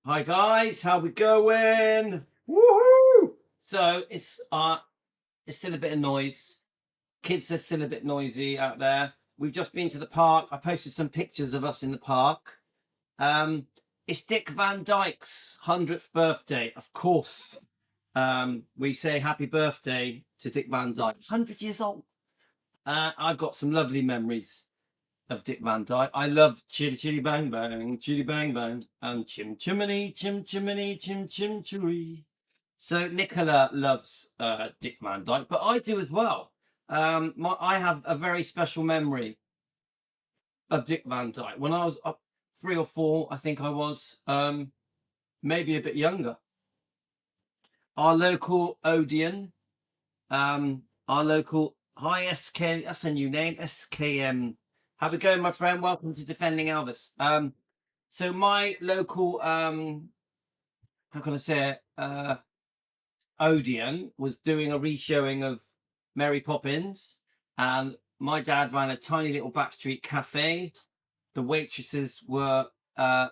Hi guys, how we going? Woohoo! So it's still a bit of noise. Kids are still a bit noisy out there. We've just been to the park. I posted some pictures of us in the park. It's Dick Van Dyke's 100th birthday, of course. We say happy birthday to Dick Van Dyke. 100 years old. I've got some lovely memories of Dick Van Dyke. I love Chitty Chitty Bang Bang, Chitty Bang Bang, and Chim Chimney, Chim Chimney, Chim Chim Chiree. So Nicola loves Dick Van Dyke, but I do as well. I have a very special memory of Dick Van Dyke. When I was up 3 or 4, I think I was, maybe a bit younger. Our local Odeon, our local Hi SK, that's a new name, SKM. How's it going, my friend? Welcome to Defending Elvis. So my local, how can I say it? Odeon was doing a re-showing of Mary Poppins, and my dad ran a tiny little backstreet cafe. The waitresses were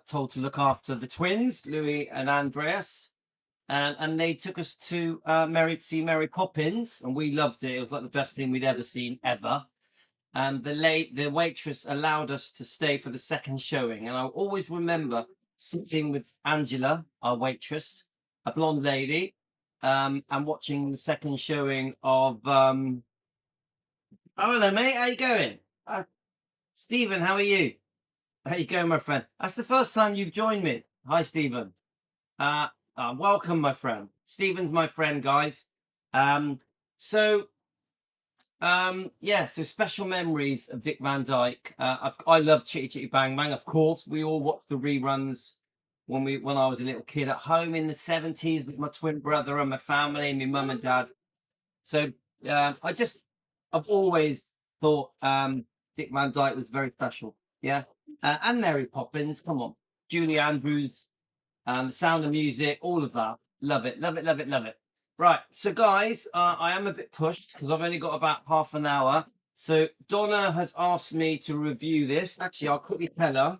told to look after the twins, Louis and Andreas, and they took us to see Mary Poppins, and we loved it. It was like the best thing we'd ever seen ever. And the waitress allowed us to stay for the second showing, and I always remember sitting with Angela, our waitress, a blonde lady, and watching the second showing of oh hello mate, how you going? Stephen, how are you? How you going, my friend? That's the first time you've joined me. Hi Stephen. Welcome, my friend. Stephen's my friend, guys. So special memories of Dick Van Dyke. I love Chitty Chitty Bang Bang, of course. We all watched the reruns when I was a little kid at home in the 70s with my twin brother and my family and my mum and dad. So I've always thought Dick Van Dyke was very special. Yeah. And Mary Poppins, come on. Julie Andrews, The Sound of Music, all of that. Love it, love it, love it, love it. Right, so guys, I am a bit pushed because I've only got about half an hour. So Donna has asked me to review this. Actually, I'll quickly tell her.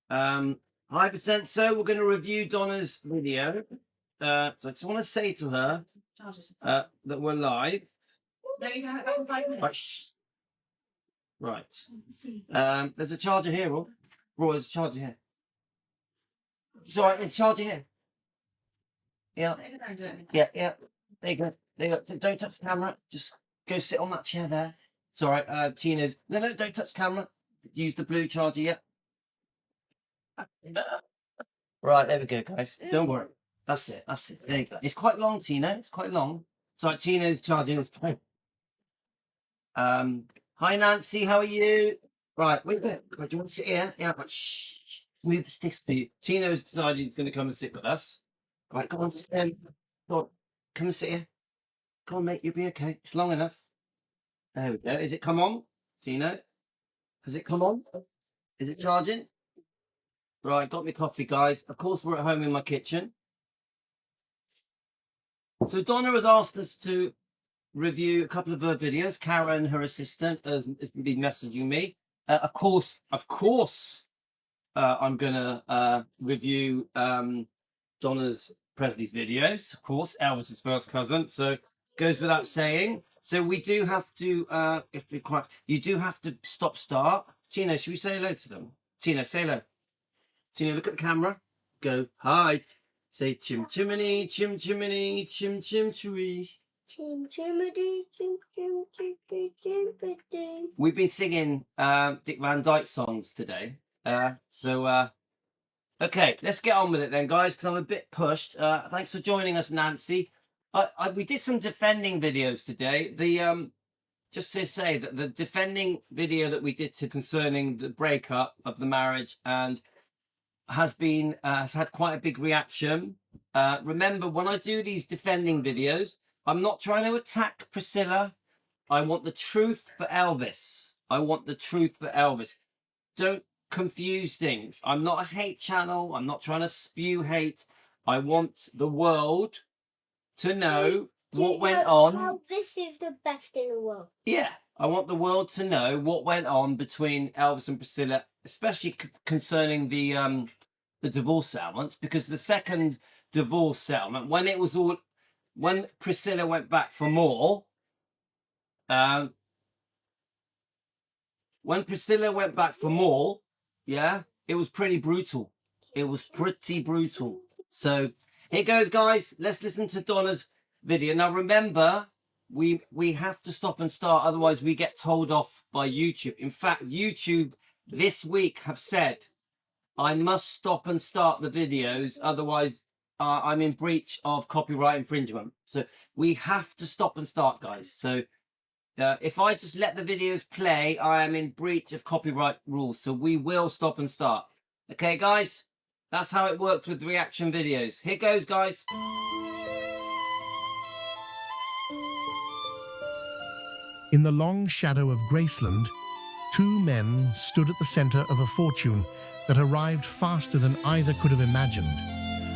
100% so we're going to review Donna's video. So I just want to say to her that we're live. No, you can have it in 5 minutes. Right, shh. Right. There's a charger here, Roy. Roy, there's a charger here. Sorry, there's a charger here. Yeah. Yeah. There you go. Don't touch the camera. Just go sit on that chair there. It's all right. Tina's. No, don't touch the camera. Use the blue charger. Yeah. Right, there we go, guys. Don't worry. That's it. There you go. It's quite long, Tina. It's quite long. Sorry, Tina's charging his phone. Hi, Nancy. How are you? Right, wait a minute. Do you want to sit here? Yeah, but shh. Move the sticks for you. Tina's decided he's going to come and sit with us. Right, come on, sit down. Come and sit here. Come on, mate, you'll be okay. It's long enough. There we go. Is it come on, Tina? Has it come on? Is it charging? Right, got me coffee, guys. Of course, we're at home in my kitchen. So Donna has asked us to review a couple of her videos. Karen, her assistant, has been messaging me. Of course, I'm gonna review Donna's Presley's videos. Of course, Elvis's first cousin. So goes without saying. So we do have to, if we're quiet, you do have to start. Tina, should we say hello to them? Tina, say hello. Tina, look at the camera. Go hi. Say chim chimney, chim chimney, chim chim chiree. Chim chimney, chim chim chim chim chim. We've been singing Dick Van Dyke songs today. Okay, let's get on with it then, guys, because I'm a bit pushed. Thanks for joining us, Nancy. We did some defending videos today. Just to say that the defending video that we did concerning the breakup of the marriage and has had quite a big reaction. Remember, when I do these defending videos, I'm not trying to attack Priscilla. I want the truth for Elvis. Don't confuse things. I'm not a hate channel. I'm not trying to spew hate. I want the world to know what went on. How this is the best in the world. Yeah, I want the world to know what went on between Elvis and Priscilla, especially concerning the divorce settlements, because the second divorce settlement, when Priscilla went back for more, yeah, it was pretty brutal. It was pretty brutal. So here goes, guys. Let's listen to Donna's video. Now remember, we have to stop and start, otherwise we get told off by YouTube. In fact, YouTube this week have said I must stop and start the videos, otherwise I'm in breach of copyright infringement. So we have to stop and start, guys. So if I just let the videos play, I am in breach of copyright rules. So we will stop and start. Okay, guys? That's how it works with reaction videos. Here goes, guys. In the long shadow of Graceland, two men stood at the center of a fortune that arrived faster than either could have imagined.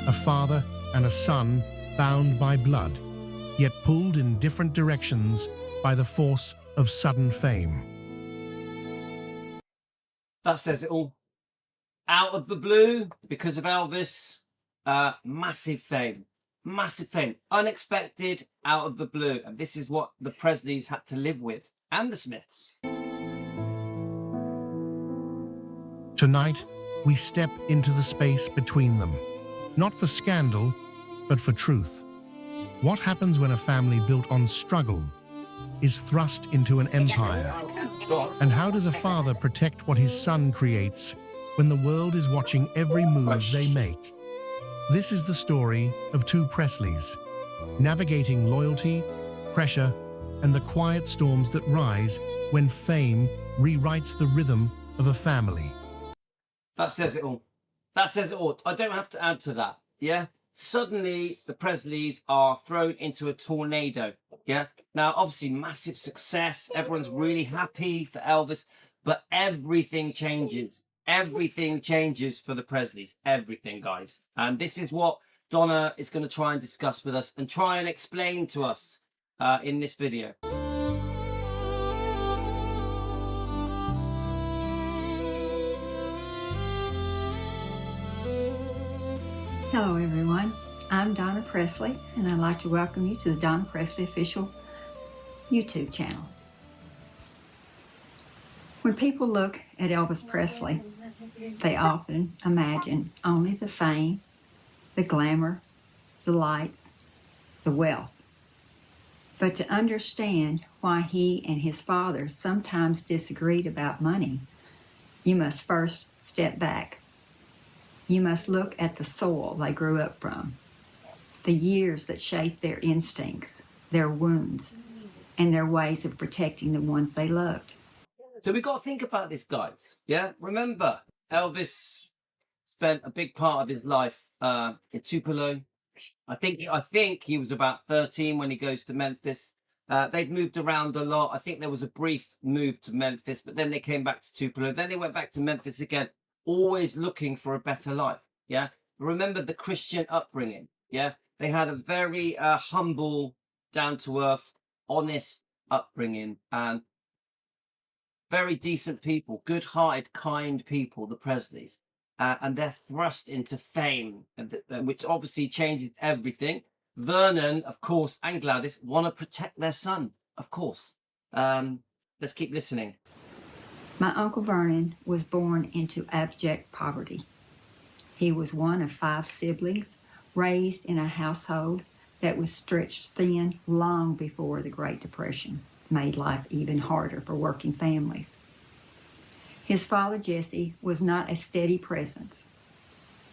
A father and a son bound by blood, yet pulled in different directions by the force of sudden fame. That says it all. Out of the blue, because of Elvis, massive fame. Massive fame. Unexpected, out of the blue. And this is what the Presleys had to live with. And the Smiths. Tonight, we step into the space between them. Not for scandal, but for truth. What happens when a family built on struggle is thrust into an empire? And how does a father protect what his son creates when the world is watching every move they make? This is the story of two Presleys, navigating loyalty, pressure, and the quiet storms that rise when fame rewrites the rhythm of a family. That says it all. That says it all. I don't have to add to that. Yeah? Suddenly, the Presleys are thrown into a tornado. Yeah? Now, obviously, massive success. Everyone's really happy for Elvis. But everything changes. Everything changes for the Presleys. Everything, guys. And this is what Donna is going to try and discuss with us and try and explain to us in this video. Hello everyone, I'm Donna Presley and I'd like to welcome you to the Donna Presley official YouTube channel. When people look at Elvis Presley, they often imagine only the fame, the glamour, the lights, the wealth. But to understand why he and his father sometimes disagreed about money, you must first step back. You must look at the soil they grew up from, the years that shaped their instincts, their wounds, and their ways of protecting the ones they loved. So we've got to think about this, guys. Yeah? Remember, Elvis spent a big part of his life in Tupelo. I think he was about 13 when he goes to Memphis. They'd moved around a lot. I think there was a brief move to Memphis, but then they came back to Tupelo. Then they went back to Memphis again, always looking for a better life. Yeah. Remember the Christian upbringing. Yeah. They had a very humble, down-to-earth, honest upbringing and very decent people, good-hearted, kind people, the Presleys. And they're thrust into fame, which obviously changes everything. Vernon, of course, and Gladys want to protect their son, of course. Let's keep listening. My Uncle Vernon was born into abject poverty. He was one of 5 siblings, raised in a household that was stretched thin long before the Great Depression made life even harder for working families. His father, Jesse, was not a steady presence.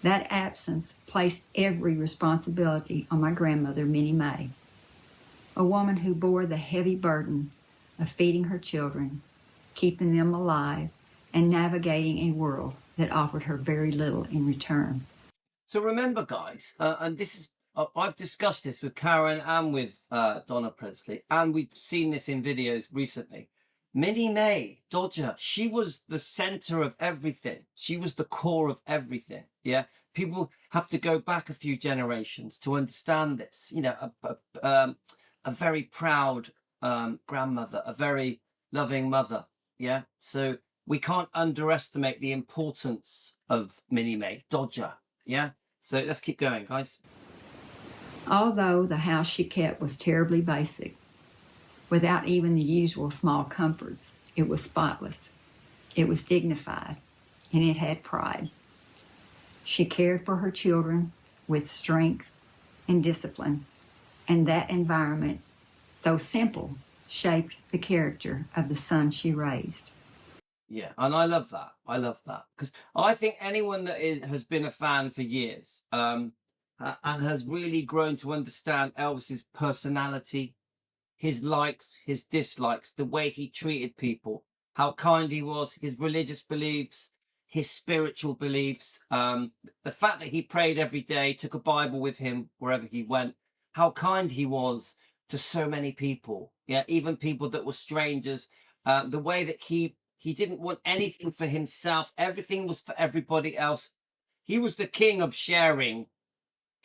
That absence placed every responsibility on my grandmother, Minnie Mae, a woman who bore the heavy burden of feeding her children, keeping them alive, and navigating a world that offered her very little in return. So remember, guys, and this is, I've discussed this with Karen and with Donna Presley, and we've seen this in videos recently. Minnie Mae, Dodger, she was the center of everything. She was the core of everything. Yeah, people have to go back a few generations to understand this. You know, a very proud grandmother, a very loving mother. Yeah. So we can't underestimate the importance of Minnie Mae, Dodger. Yeah. So let's keep going, guys. Although the house she kept was terribly basic, without even the usual small comforts, it was spotless. It was dignified, and it had pride. She cared for her children with strength and discipline, and that environment, though simple, shaped the character of the son she raised. Yeah, and I love that. I love that because I think anyone that has been a fan for years and has really grown to understand Elvis's personality, his likes, his dislikes, the way he treated people, how kind he was, his religious beliefs, his spiritual beliefs, the fact that he prayed every day, took a Bible with him wherever he went, how kind he was to so many people. Yeah, even people that were strangers. The way that he didn't want anything for himself. Everything was for everybody else. He was the king of sharing.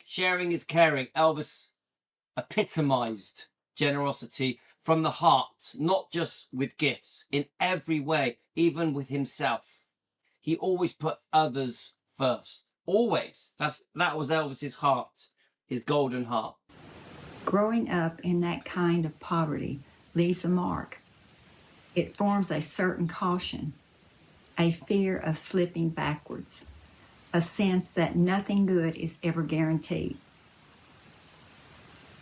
Sharing is caring. Elvis epitomized generosity from the heart, not just with gifts, in every way, even with himself. He always put others first. Always. That was Elvis's heart, his golden heart. Growing up in that kind of poverty leaves a mark. It forms a certain caution, a fear of slipping backwards, a sense that nothing good is ever guaranteed.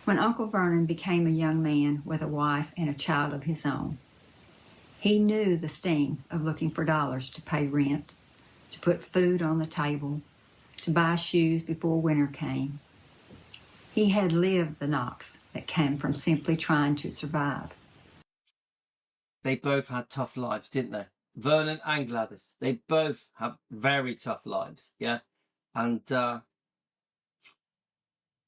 When Uncle Vernon became a young man with a wife and a child of his own, he knew the sting of looking for dollars to pay rent, to put food on the table, to buy shoes before winter came. He had lived the knocks that came from simply trying to survive. They both had tough lives, didn't they? Vernon and Gladys. They both have very tough lives, yeah? And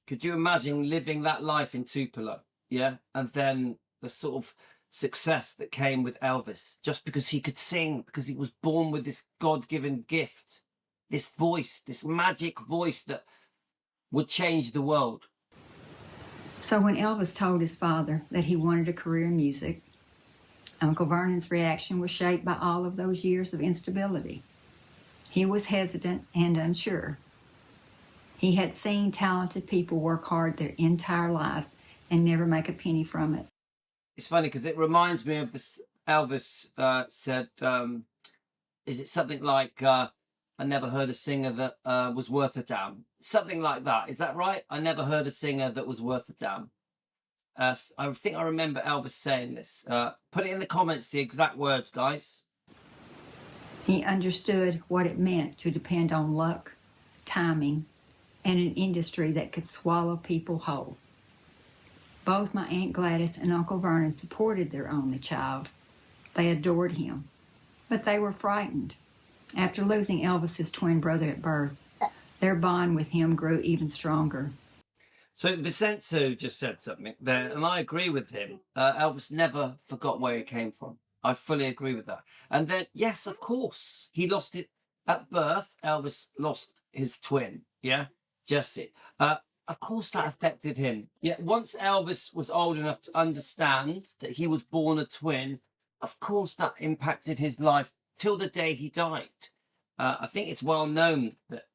could you imagine living that life in Tupelo, yeah? And then the sort of success that came with Elvis, just because he could sing, because he was born with this God-given gift, this voice, this magic voice that would change the world. So when Elvis told his father that he wanted a career in music, Uncle Vernon's reaction was shaped by all of those years of instability. He was hesitant and unsure. He had seen talented people work hard their entire lives and never make a penny from it. It's funny because it reminds me of this. Elvis said, is it something like, I never heard a singer that was worth a damn? Something like that. Is that right? I never heard a singer that was worth a damn. I think I remember Elvis saying this. Put it in the comments, the exact words, guys. He understood what it meant to depend on luck, timing, and an industry that could swallow people whole. Both my Aunt Gladys and Uncle Vernon supported their only child. They adored him, but they were frightened. After losing Elvis's twin brother at birth, their bond with him grew even stronger. So Vincenzo just said something there, and I agree with him. Elvis never forgot where he came from. I fully agree with that. And then, yes, of course, he lost it at birth. Elvis lost his twin, yeah, Jesse. Of course that affected him. Yet once Elvis was old enough to understand that he was born a twin, of course that impacted his life till the day he died. I think it's well known that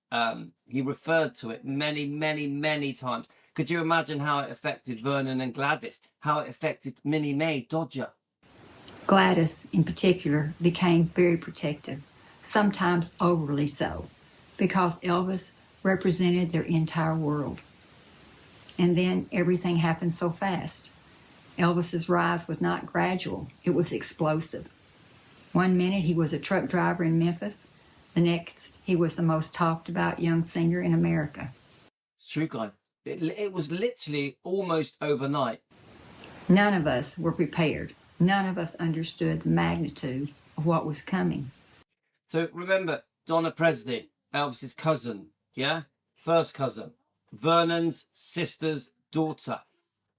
he referred to it many, many, many times. Could you imagine how it affected Vernon and Gladys? How it affected Minnie Mae, Dodger? Gladys, in particular, became very protective, sometimes overly so, because Elvis represented their entire world. And then everything happened so fast. Elvis's rise was not gradual, it was explosive. One minute he was a truck driver in Memphis, the next he was the most talked about young singer in America. It's true, guys. It was literally almost overnight. None of us were prepared. None of us understood the magnitude of what was coming. So remember, Donna Presley, Elvis's cousin, yeah? First cousin. Vernon's sister's daughter.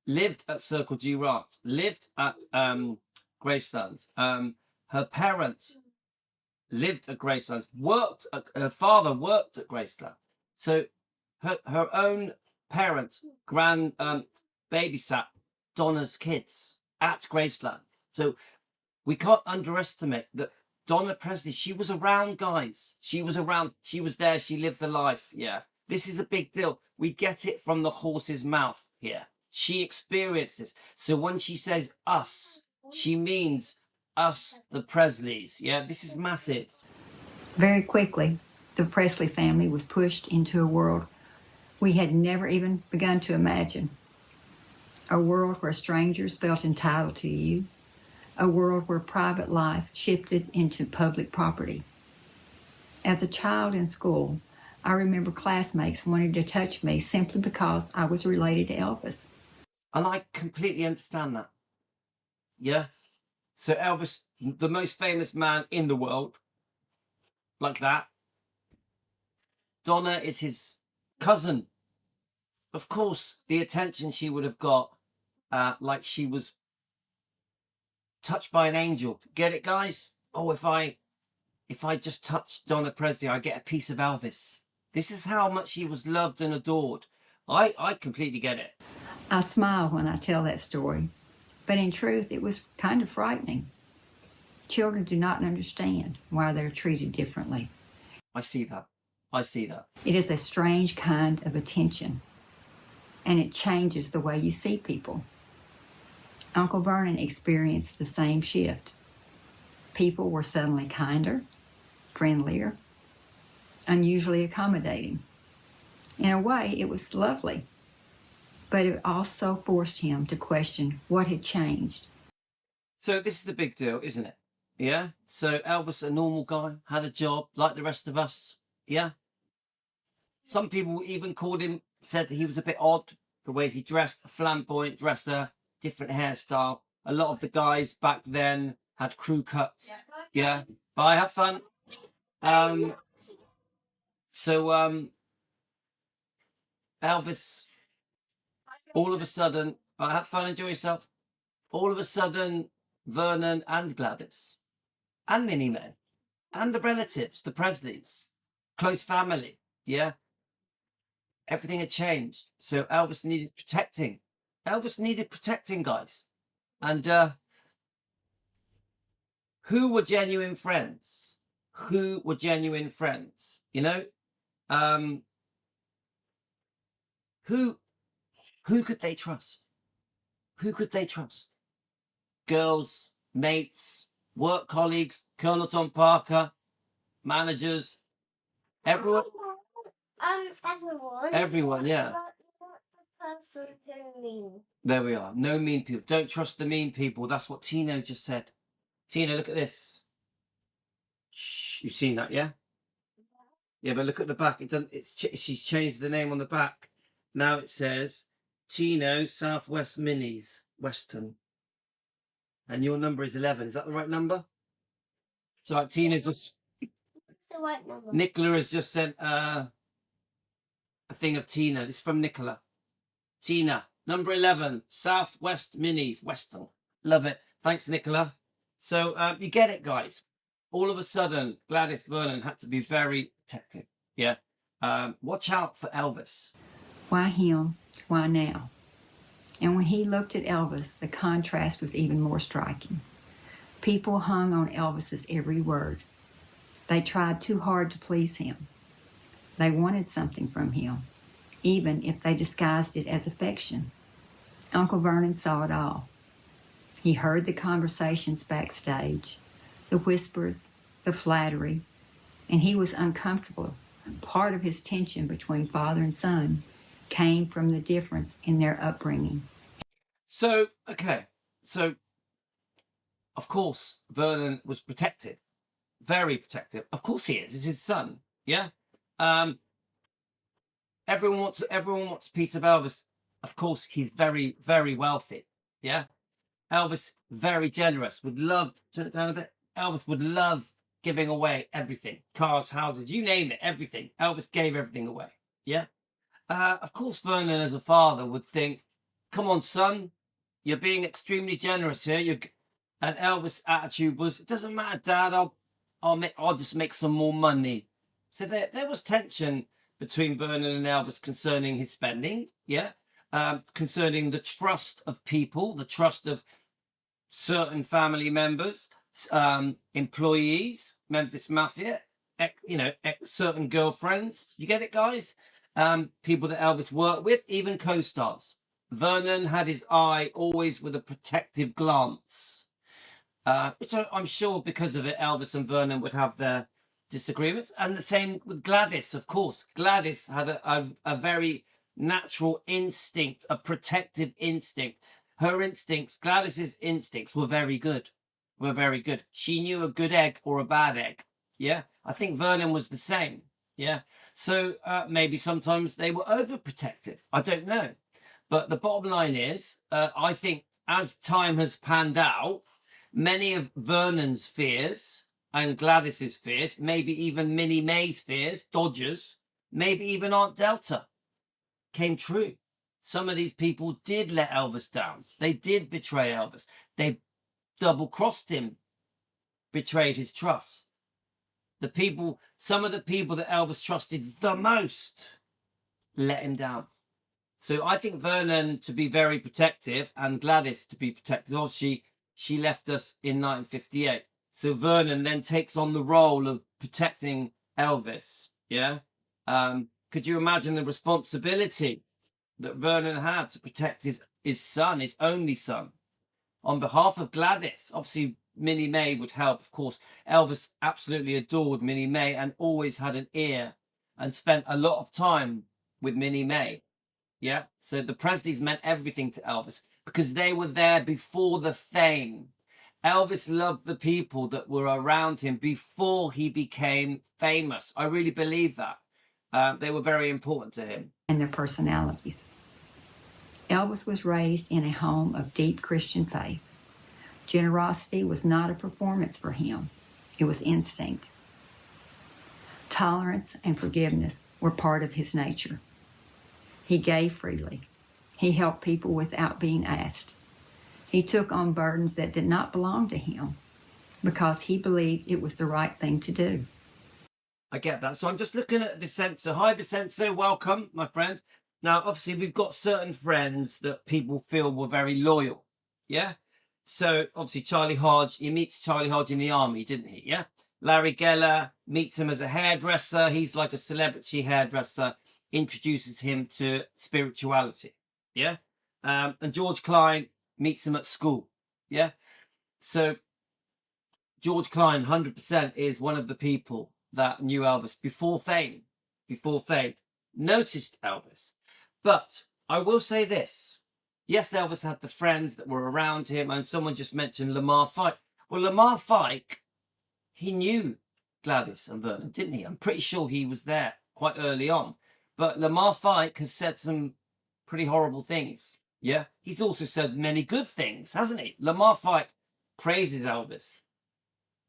Lived at Circle G Ranch. Lived at Gracelands. Her parents lived at Gracelands. Her father worked at Graceland. So her own parents babysat Donna's kids at Graceland. So we can't underestimate that Donna Presley, she was around, guys. She was around. She was there. She lived the life. Yeah. This is a big deal. We get it from the horse's mouth here. She experienced this. So when she says us, she means us, the Presleys. Yeah, this is massive. Very quickly, the Presley family was pushed into a world we had never even begun to imagine. A world where strangers felt entitled to you. A world where private life shifted into public property. As a child in school, I remember classmates wanting to touch me simply because I was related to Elvis. And I completely understand that. Yeah. So Elvis, the most famous man in the world, like that. Donna is his cousin. Of course, the attention she would have got, like she was touched by an angel. Get it, guys? Oh, if I just touch Donna Presley, I get a piece of Elvis. This is how much he was loved and adored. I completely get it. I smile when I tell that story, but in truth, it was kind of frightening. Children do not understand why they're treated differently. I see that. I see that. It is a strange kind of attention, and it changes the way you see people. Uncle Vernon experienced the same shift. People were suddenly kinder, friendlier, unusually accommodating. In a way, it was lovely, but it also forced him to question what had changed. So this is the big deal, isn't it? Yeah. So Elvis, a normal guy, had a job like the rest of us. Yeah. Some people even called him, said that he was a bit odd, the way he dressed, a flamboyant dresser, different hairstyle. A lot of the guys back then had crew cuts. Yeah. Bye, have fun. Elvis, all of a sudden, have fun, enjoy yourself. All of a sudden, Vernon and Gladys, and Minnie Men, and the relatives, the Presleys, close family, yeah? Everything had changed. So Elvis needed protecting. Elvis needed protecting, guys. And who were genuine friends? Who were genuine friends? You know? Who could they trust? Who could they trust? Girls, mates, work colleagues, Colonel Tom Parker, managers, everyone. Everyone. Everyone, yeah. Not the person who mean. There we are. No mean people. Don't trust the mean people. That's what Tino just said. Tino, look at this. Shh, you've seen that, yeah? Yeah, but look at the back. It doesn't. She's changed the name on the back. Now it says Tino Southwest Minis Western. And your number is 11. Is that the right number? So like Tina's just... What's the right number? Nicola has just sent a thing of Tina. This is from Nicola. Tina, number 11, Southwest Minis Western. Love it. Thanks, Nicola. So you get it, guys. All of a sudden, Gladys Vernon had to be very protective. Yeah. Watch out for Elvis. Why him? Why now? And when he looked at Elvis, the contrast was even more striking. People hung on Elvis's every word. They tried too hard to please him. They wanted something from him, even if they disguised it as affection. Uncle Vernon saw it all. He heard the conversations backstage, the whispers, the flattery, and he was uncomfortable. Part of his tension between father and son came from the difference in their upbringing. So, okay. So, of course, Vernon was protective. Very protective. Of course he is. It's his son. Yeah? Everyone wants a piece of Elvis. Of course, he's very, very wealthy. Yeah? Elvis, very generous. Would love... Turn it down a bit. Elvis would love giving away everything. Cars, houses, you name it, everything. Elvis gave everything away. Yeah? Of course, Vernon, as a father, would think, come on, son, you're being extremely generous here. And Elvis' attitude was, it doesn't matter, Dad, I'll just make some more money. So there was tension between Vernon and Elvis concerning his spending, yeah? concerning the trust of people, the trust of certain family members, employees, Memphis Mafia, certain girlfriends. You get it, guys? People that Elvis worked with, even co-stars. Vernon had his eye always with a protective glance, which I'm sure because of it, Elvis and Vernon would have their disagreements. And the same with Gladys, of course. Gladys had a very natural instinct, a protective instinct. Her instincts, Gladys's instincts were very good. She knew a good egg or a bad egg. Yeah. I think Vernon was the same. Yeah. So maybe sometimes they were overprotective. I don't know. But the bottom line is, I think as time has panned out, many of Vernon's fears and Gladys's fears, maybe even Minnie Mae's fears, Dodgers, maybe even Aunt Delta, came true. Some of these people did let Elvis down. They did betray Elvis. They double-crossed him, betrayed his trust. Some of the people that Elvis trusted the most let him down. So I think Vernon to be very protective and Gladys to be protective. Obviously, she left us in 1958. So Vernon then takes on the role of protecting Elvis. Yeah. Could you imagine the responsibility that Vernon had to protect his son, his only son, on behalf of Gladys? Obviously, Minnie Mae would help, of course. Elvis absolutely adored Minnie Mae and always had an ear and spent a lot of time with Minnie Mae. Yeah, so the Presleys meant everything to Elvis because they were there before the fame. Elvis loved the people that were around him before he became famous. I really believe that. They were very important to him. And their personalities. Elvis was raised in a home of deep Christian faith. Generosity was not a performance for him. It was instinct. Tolerance and forgiveness were part of his nature. He gave freely. He helped people without being asked. He took on burdens that did not belong to him because he believed it was the right thing to do. I get that. So I'm just looking at Vincenzo. Hi, Vincenzo. Welcome, my friend. Now, obviously, we've got certain friends that people feel were very loyal. Yeah? So, obviously, Charlie Hodge, he meets Charlie Hodge in the army, didn't he? Yeah? Larry Geller meets him as a hairdresser. He's like a celebrity hairdresser. Introduces him to spirituality. Yeah? And George Klein meets him at school. Yeah? So, George Klein, 100%, is one of the people that knew Elvis before fame. Noticed Elvis. But I will say this. Yes, Elvis had the friends that were around him, and someone just mentioned Lamar Fike. Well, Lamar Fike, he knew Gladys and Vernon, didn't he? I'm pretty sure he was there quite early on. But Lamar Fike has said some pretty horrible things. Yeah? He's also said many good things, hasn't he? Lamar Fike praises Elvis.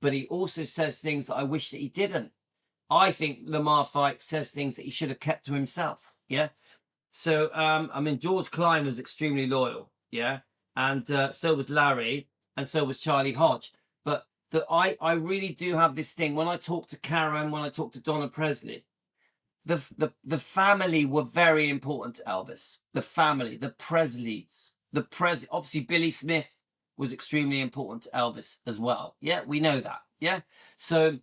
But he also says things that I wish that he didn't. I think Lamar Fike says things that he should have kept to himself. Yeah? So, George Klein was extremely loyal. Yeah? And so was Larry. And so was Charlie Hodge. But I really do have this thing. When I talk to Karen, when I talk to Donna Presley, the family were very important to Elvis. The family, the Presleys, obviously Billy Smith was extremely important to Elvis as well. Yeah, we know that. Yeah. So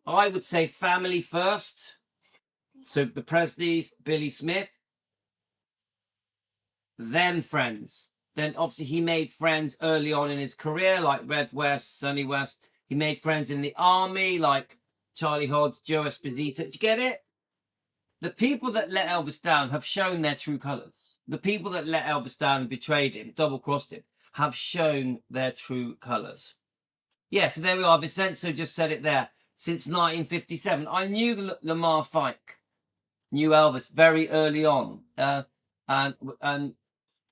I would say family first. So the Presleys, Billy Smith, then friends. Then obviously he made friends early on in his career, like Red West, Sonny West. He made friends in the army, like Charlie Hodge, Joe Esposito. Do you get it? The people that let Elvis down have shown their true colours. The people that let Elvis down and betrayed him, double-crossed him, have shown their true colours. Yeah, so there we are. Vincenzo just said it there. Since 1957. I knew Lamar Fike knew Elvis very early on and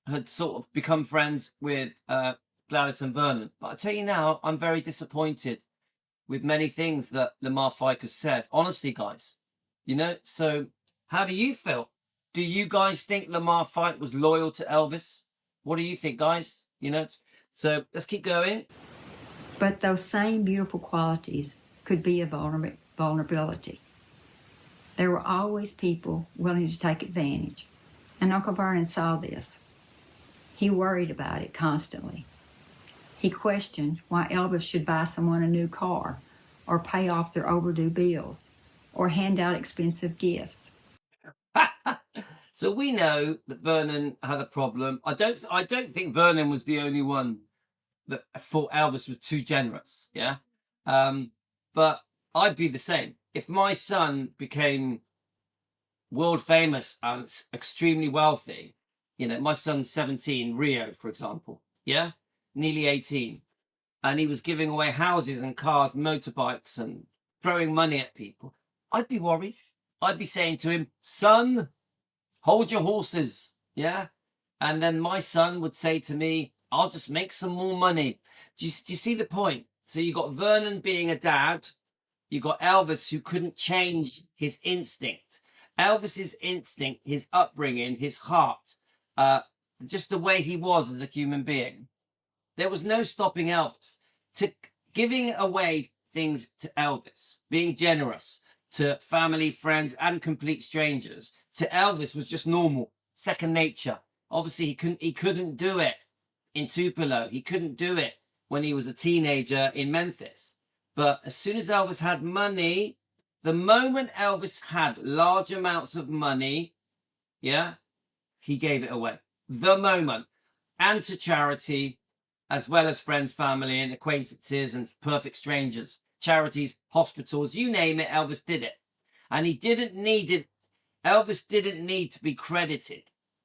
had sort of become friends with Gladys and Vernon. But I tell you now, I'm very disappointed with many things that Lamar Fike has said. Honestly, guys. You know, so how do you feel? Do you guys think Lamar Fike was loyal to Elvis? What do you think, guys? You know, so let's keep going. But those same beautiful qualities could be a vulnerability. There were always people willing to take advantage. And Uncle Vernon saw this. He worried about it constantly. He questioned why Elvis should buy someone a new car, or pay off their overdue bills, or hand out expensive gifts. So we know that Vernon had a problem. I don't think Vernon was the only one that thought Elvis was too generous. Yeah. But I'd be the same. If my son became world famous and extremely wealthy, you know, my son's 17, Rio, for example, yeah, nearly 18, and he was giving away houses and cars, motorbikes, and throwing money at people, I'd be worried. I'd be saying to him, son, hold your horses, yeah? And then my son would say to me, I'll just make some more money. Do you see the point? So you got Vernon being a dad, you got Elvis who couldn't change his instinct. Elvis's instinct, his upbringing, his heart, just the way he was as a human being. There was no stopping Elvis. To giving away things to Elvis, being generous to family, friends, and complete strangers, to Elvis was just normal, second nature. Obviously, he couldn't do it in Tupelo. He couldn't do it when he was a teenager in Memphis. But as soon as Elvis had money, the moment Elvis had large amounts of money, yeah, he gave it away. The moment. And to charity, as well as friends, family, and acquaintances, and perfect strangers. Charities, hospitals, you name it, Elvis did it. And he didn't need it. Elvis didn't need to be credited.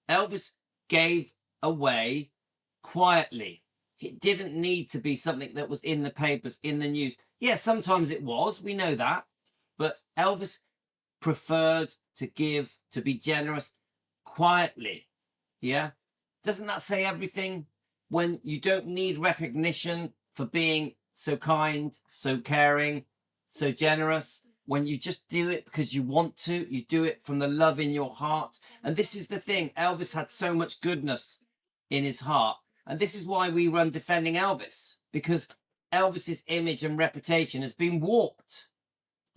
Elvis gave away quietly. It didn't need to be something that was in the papers, in the news. Yeah, sometimes it was. We know that. But Elvis preferred to give, to be generous quietly. Yeah? Doesn't that say everything? When you don't need recognition for being so kind, so caring, so generous, when you just do it because you want to, you do it from the love in your heart. And this is the thing, Elvis had so much goodness in his heart. And this is why we run Defending Elvis, because Elvis's image and reputation has been warped.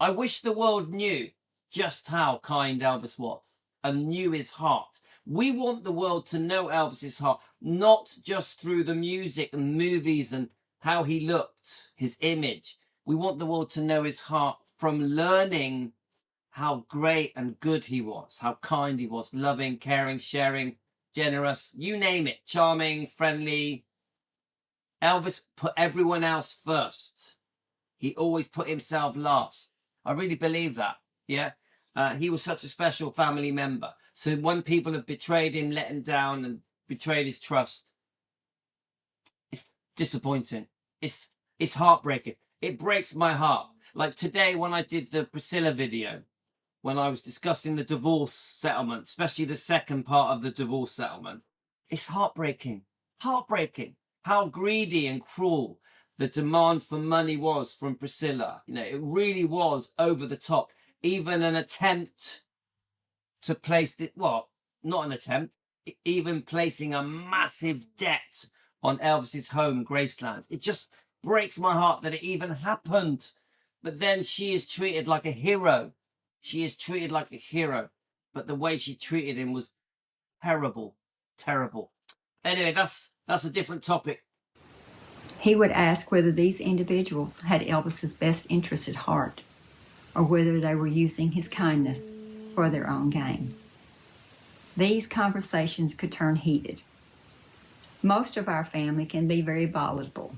I wish the world knew just how kind Elvis was and knew his heart. We want the world to know Elvis's heart, not just through the music and movies and how he looked, his image. We want the world to know his heart from learning how great and good he was, how kind he was, loving, caring, sharing, generous, you name it, charming, friendly. Elvis put everyone else first. He always put himself last. I really believe that, yeah? He was such a special family member. So when people have betrayed him, let him down, and betrayed his trust, it's disappointing. It's heartbreaking. It breaks my heart. Like today when I did the Priscilla video, when I was discussing the divorce settlement, especially the second part of the divorce settlement, it's heartbreaking. Heartbreaking. How greedy and cruel the demand for money was from Priscilla. You know, it really was over the top. Even an attempt to place it, well, not an attempt, even placing a massive debt on Elvis's home, Graceland. It just breaks my heart that it even happened. But then she is treated like a hero. She is treated like a hero. But the way she treated him was terrible. Terrible. Anyway, that's a different topic. He would ask whether these individuals had Elvis's best interests at heart, or whether they were using his kindness for their own gain. These conversations could turn heated. Most of our family can be very volatile.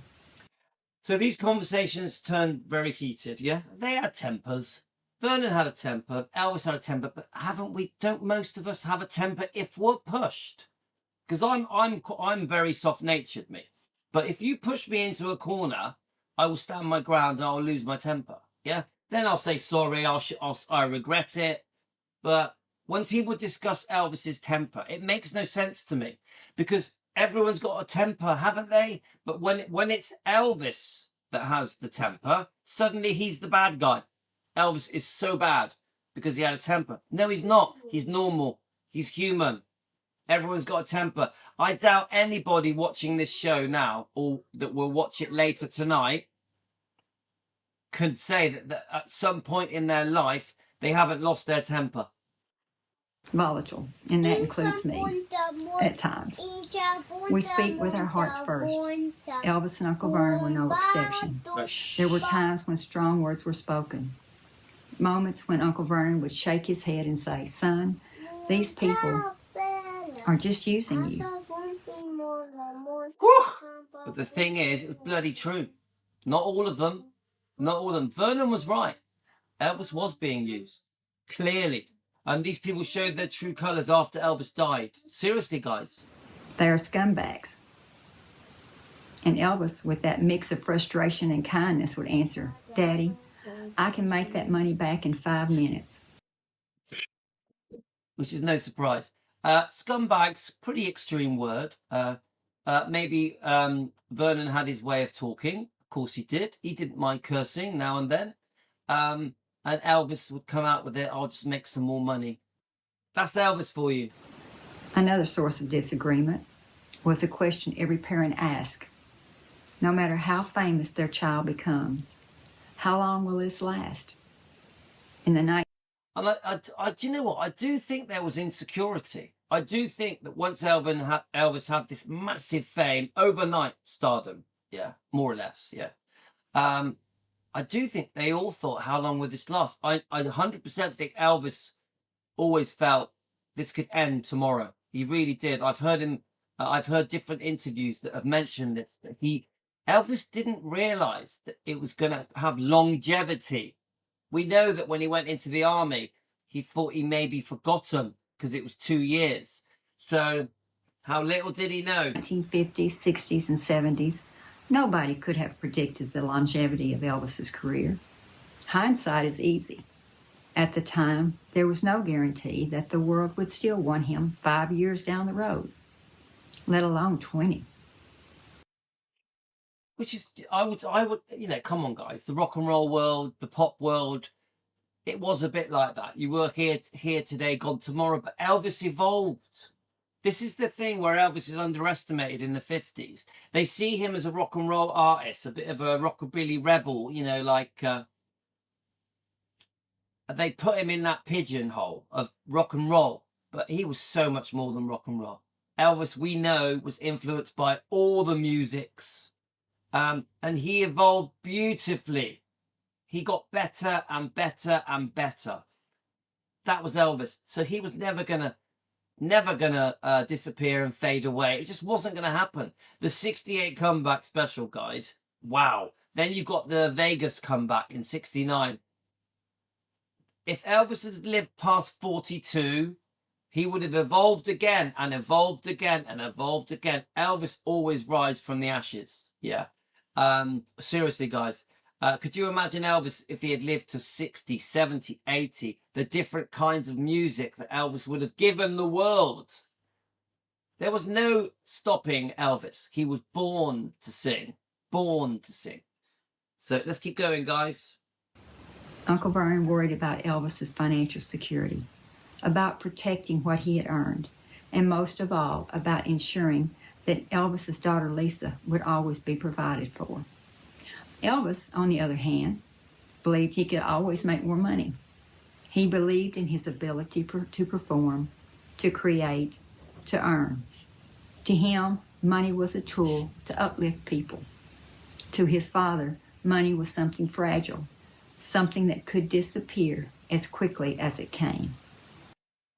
So these conversations turned very heated, yeah? They had tempers. Vernon had a temper, Elvis had a temper, but don't most of us have a temper if we're pushed? Because I'm very soft-natured, me. But if you push me into a corner, I will stand my ground and I'll lose my temper, yeah? Then I'll say sorry, I regret it. But when people discuss Elvis's temper, it makes no sense to me, because everyone's got a temper, haven't they? But when it's Elvis that has the temper, suddenly he's the bad guy. Elvis is so bad because he had a temper. No, he's not. He's normal. He's human. Everyone's got a temper. I doubt anybody watching this show now, or that will watch it later tonight, could say that at some point in their life they haven't lost their temper. volatile, and that includes me at times. We speak with our hearts first. Elvis and Uncle Vernon were no exception. There were times when strong words were spoken, moments when Uncle Vernon would shake his head and say, "Son, these people are just using you." Whew. But the thing is, it was bloody true. Not all of them. Not all of them. Vernon was right. Elvis was being used. Clearly. And these people showed their true colours after Elvis died. Seriously, guys. They are scumbags. And Elvis, with that mix of frustration and kindness, would answer, "Daddy, I can make that money back in 5 minutes." Which is no surprise. Scumbags, pretty extreme word. Maybe Vernon had his way of talking. Of course he did. He didn't mind cursing now and then. And Elvis would come out with it, "I'll just make some more money." That's Elvis for you. Another source of disagreement was a question every parent asked. No matter how famous their child becomes, how long will this last? In the night. And do you know what? I do think there was insecurity. I do think that once Elvis had this massive fame, overnight stardom, yeah, more or less, yeah. I do think they all thought, how long will this last? I 100% think Elvis always felt this could end tomorrow. He really did. I've heard different interviews that have mentioned this, that Elvis didn't realize that it was going to have longevity. We know that when he went into the army, he thought he maybe forgotten because it was 2 years. So how little did he know? 1950s, 60s, and 70s, nobody could have predicted the longevity of Elvis's career. Hindsight is easy. At the time, there was no guarantee that the world would still want him 5 years down the road, let alone 20. Which is, I would, come on, guys. The rock and roll world, the pop world, it was a bit like that. You were here today, gone tomorrow. But Elvis evolved. This is the thing where Elvis is underestimated in the 50s. They see him as a rock and roll artist, a bit of a rockabilly rebel, they put him in that pigeonhole of rock and roll. But he was so much more than rock and roll. Elvis, we know, was influenced by all the musics. And he evolved beautifully. He got better and better and better. That was Elvis. So he was never gonna disappear and fade away. It just wasn't gonna happen. The '68 comeback special, guys. Wow. Then you got the Vegas comeback in '69. If Elvis had lived past 42, he would have evolved again and evolved again and evolved again. Elvis always rises from the ashes. Yeah. Seriously, guys. Could you imagine Elvis if he had lived to 60, 70, 80? The different kinds of music that Elvis would have given the world. There was no stopping Elvis. He was born to sing. Born to sing. So let's keep going, guys. Uncle Vernon worried about Elvis's financial security, about protecting what he had earned, and most of all, about ensuring that Elvis's daughter Lisa would always be provided for. Elvis, on the other hand, believed he could always make more money. He believed in his ability to perform, to create, to earn. To him, money was a tool to uplift people. To his father, money was something fragile, something that could disappear as quickly as it came.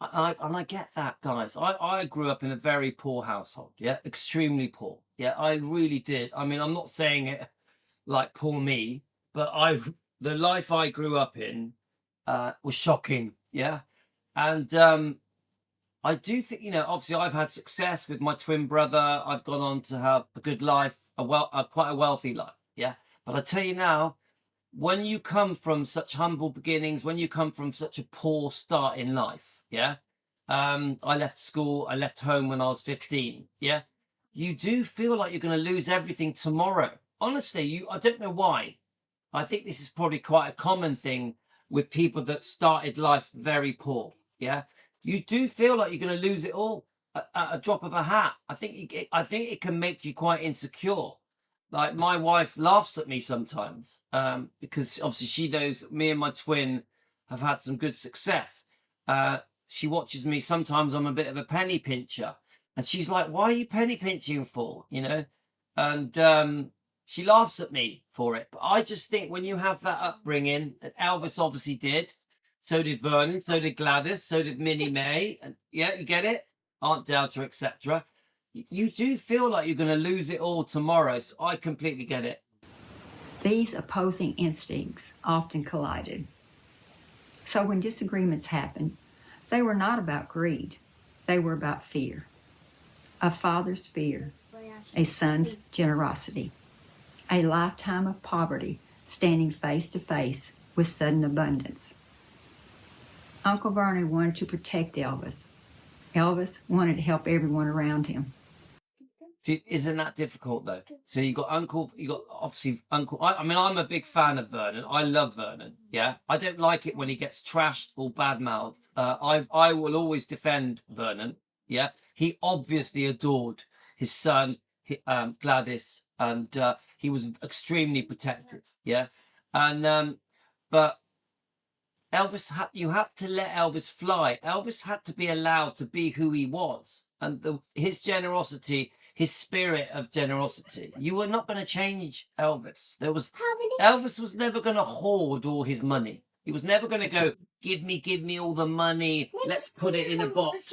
And I get that, guys. I grew up in a very poor household, yeah, extremely poor. Yeah, I really did. I mean, I'm not saying it like poor me, but the life I grew up in was shocking, yeah. And I do think, obviously I've had success with my twin brother. I've gone on to have a good life, quite a wealthy life, yeah. But I tell you now, when you come from such humble beginnings, when you come from such a poor start in life, yeah. I left school, I left home when I was 15, yeah. You do feel like you're going to lose everything tomorrow. Honestly, I don't know why. I think this is probably quite a common thing with people that started life very poor, yeah. You do feel like you're going to lose it all at a drop of a hat. I think it can make you quite insecure. Like, my wife laughs at me sometimes because obviously she knows me and my twin have had some good success. She watches me. Sometimes I'm a bit of a penny pincher. And she's like, why are you penny pinching for? You know? And she laughs at me for it. But I just think when you have that upbringing, that Elvis obviously did, so did Vernon, so did Gladys, so did Minnie May. And yeah, you get it? Aunt Delta, etc. You do feel like you're going to lose it all tomorrow. So I completely get it. These opposing instincts often collided. So when disagreements happened, they were not about greed. They were about fear. A father's fear, a son's generosity, a lifetime of poverty standing face to face with sudden abundance. Uncle Vernon wanted to protect Elvis. Elvis wanted to help everyone around him. See, isn't that difficult though? So you got obviously Uncle. I mean, I'm a big fan of Vernon. I love Vernon. Yeah, I don't like it when he gets trashed or badmouthed. I will always defend Vernon. Yeah, he obviously adored his son, Gladys, and he was extremely protective. Yeah, and but Elvis, you have to let Elvis fly. Elvis had to be allowed to be who he was, and his generosity. His spirit of generosity. You were not going to change Elvis. Elvis was never going to hoard all his money. He was never going to go, give me all the money. Let's put it in a box.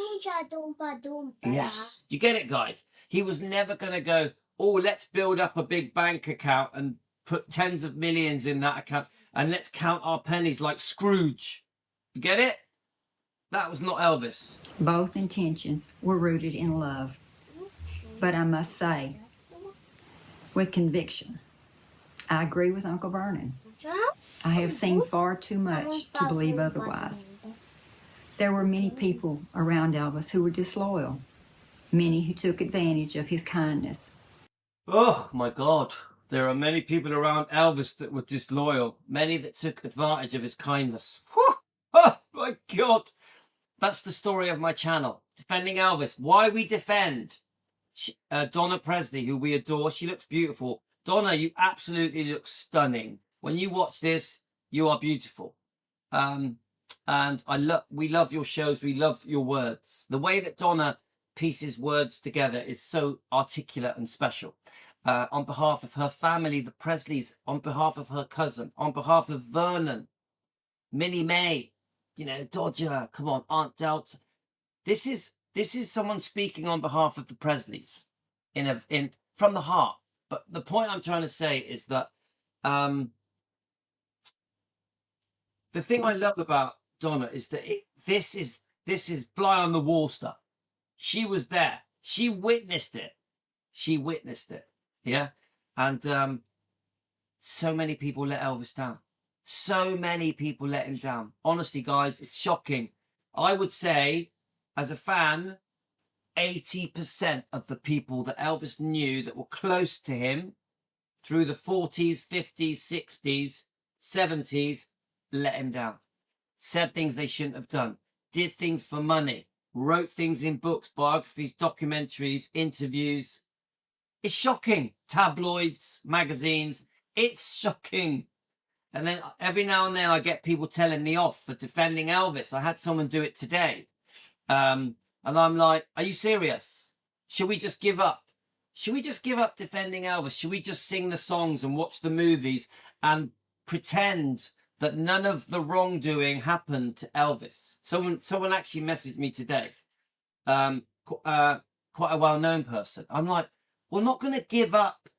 Yes. You get it, guys? He was never going to go, oh, let's build up a big bank account and put tens of millions in that account and let's count our pennies like Scrooge. You get it? That was not Elvis. Both intentions were rooted in love. But I must say, with conviction, I agree with Uncle Vernon. I have seen far too much to believe otherwise. There were many people around Elvis who were disloyal, many who took advantage of his kindness. Oh, my God. There are many people around Elvis that were disloyal, many that took advantage of his kindness. Whew! Oh, my God. That's the story of my channel, Defending Elvis. Why we defend Donna Presley, who we adore. She looks beautiful. Donna, you absolutely look stunning. When you watch this, you are beautiful. And we love your shows. We love your words. The way that Donna pieces words together is so articulate and special. On behalf of her family, the Presleys, on behalf of her cousin, on behalf of Vernon, Minnie May, you know, Dodger, come on, Aunt Delta. This is someone speaking on behalf of the Presleys from the heart. But the point I'm trying to say is that the thing I love about Donna is that this is fly on the wall stuff. She was there. She witnessed it. Yeah. And so many people let Elvis down. So many people let him down. Honestly, guys, it's shocking. I would say, as a fan, 80% of the people that Elvis knew that were close to him through the 40s, 50s, 60s, 70s, let him down. Said things they shouldn't have done. Did things for money. Wrote things in books, biographies, documentaries, interviews. It's shocking. Tabloids, magazines. It's shocking. And then every now and then I get people telling me off for defending Elvis. I had someone do it today. And I'm like, are you serious? Should we just give up? Should we just give up defending Elvis? Should we just sing the songs and watch the movies and pretend that none of the wrongdoing happened to Elvis? Someone actually messaged me today. Quite a well-known person. I'm like, we're not going to give up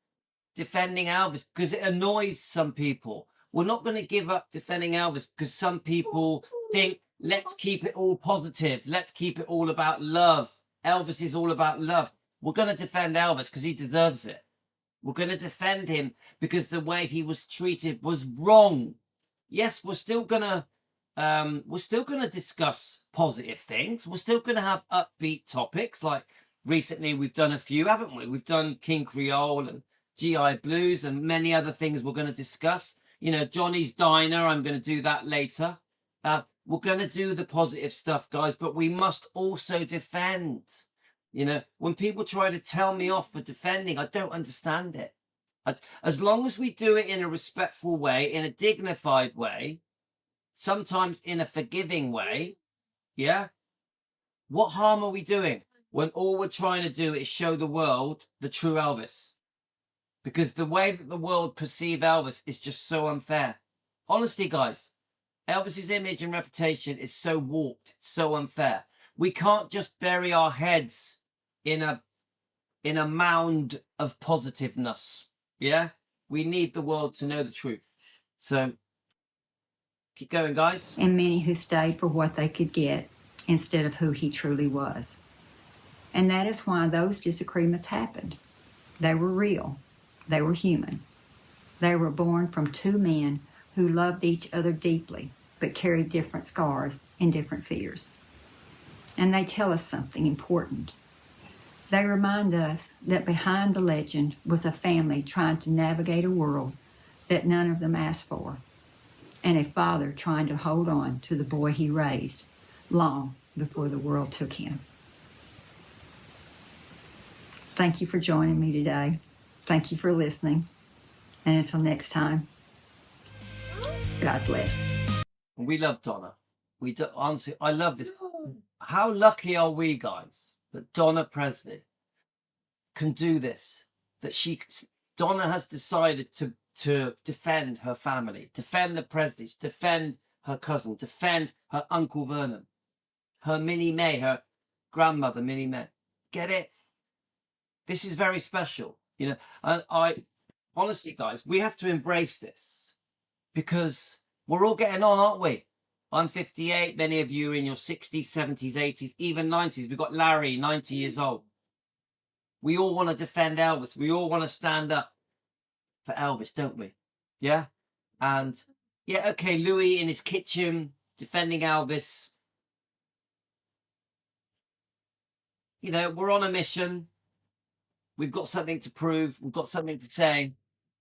defending Elvis because it annoys some people. We're not going to give up defending Elvis because some people think, let's keep it all positive. Let's keep it all about love. Elvis is all about love. We're going to defend Elvis because he deserves it. We're going to defend him because the way he was treated was wrong. Yes, we're still going to discuss positive things. We're still going to have upbeat topics. Like recently we've done a few, haven't we? We've done King Creole and GI Blues and many other things we're going to discuss. You know, Johnny's Diner, I'm going to do that later. We're going to do the positive stuff, guys, but we must also defend. You know, when people try to tell me off for defending, I don't understand it. As long as we do it in a respectful way, in a dignified way, sometimes in a forgiving way, yeah, What harm are we doing when all we're trying to do is show the world the true Elvis? Because the way that the world perceive Elvis is just so unfair. Honestly, guys, Elvis's image and reputation is so warped, so unfair. We can't just bury our heads in a mound of positiveness. Yeah? We need the world to know the truth. So, keep going, guys. And many who stayed for what they could get instead of who he truly was. And that is why those disagreements happened. They were real. They were human. They were born from two men who loved each other deeply, but carried different scars and different fears. And they tell us something important. They remind us that behind the legend was a family trying to navigate a world that none of them asked for, and a father trying to hold on to the boy he raised long before the world took him. Thank you for joining me today. Thank you for listening. And until next time, God bless. We love Donna. We do, honestly, I love this. How lucky are we, guys, that Donna Presley can do this? That Donna has decided to defend her family, defend the Presleys, defend her cousin, defend her Uncle Vernon, her Minnie May, her grandmother Minnie May. Get it? This is very special, you know. And I honestly, guys, we have to embrace this because we're all getting on, aren't we? I'm 58. Many of you are in your 60s, 70s, 80s, even 90s. We've got Larry, 90 years old. We all want to defend Elvis. We all want to stand up for Elvis, don't we? Yeah? And, yeah, okay, Louis in his kitchen defending Elvis. You know, we're on a mission. We've got something to prove. We've got something to say.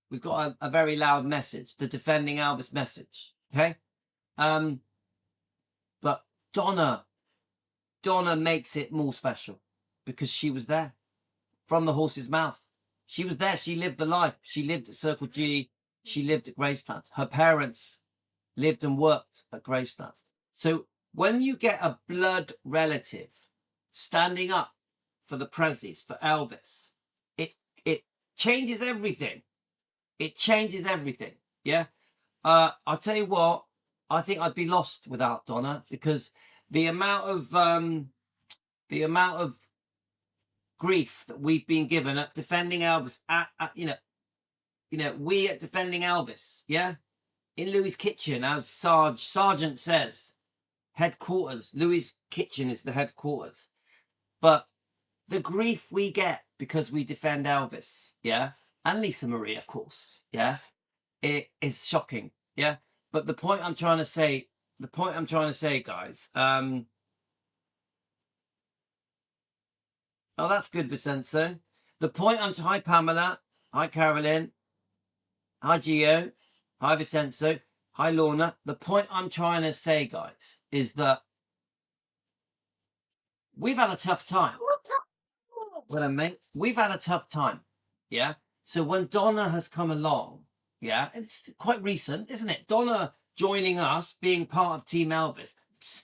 We've got a very loud message, the defending Elvis message. Okay? But Donna makes it more special because she was there from the horse's mouth. She was there. She lived the life. She lived at Circle G. She lived at Graceland. Her parents lived and worked at Graceland. So when you get a blood relative standing up for the Presleys, for Elvis, it changes everything. It changes everything. Yeah. I'll tell you what, I think I'd be lost without Donna because the amount of grief that we've been given at defending Elvis, we at defending Elvis, yeah, in Louis' kitchen, as Sergeant says, headquarters. Louis' kitchen is the headquarters, but the grief we get because we defend Elvis, yeah, and Lisa Marie, of course, yeah, it is shocking, yeah. But the point I'm trying to say, guys, oh, that's good, Vincenzo. Hi, Pamela. Hi, Carolyn. Hi, Gio. Hi, Vincenzo. Hi, Lorna. The point I'm trying to say, guys, is that we've had a tough time. We've had a tough time, yeah? So when Donna has come along, yeah, it's quite recent, isn't it? Donna joining us, being part of Team Elvis,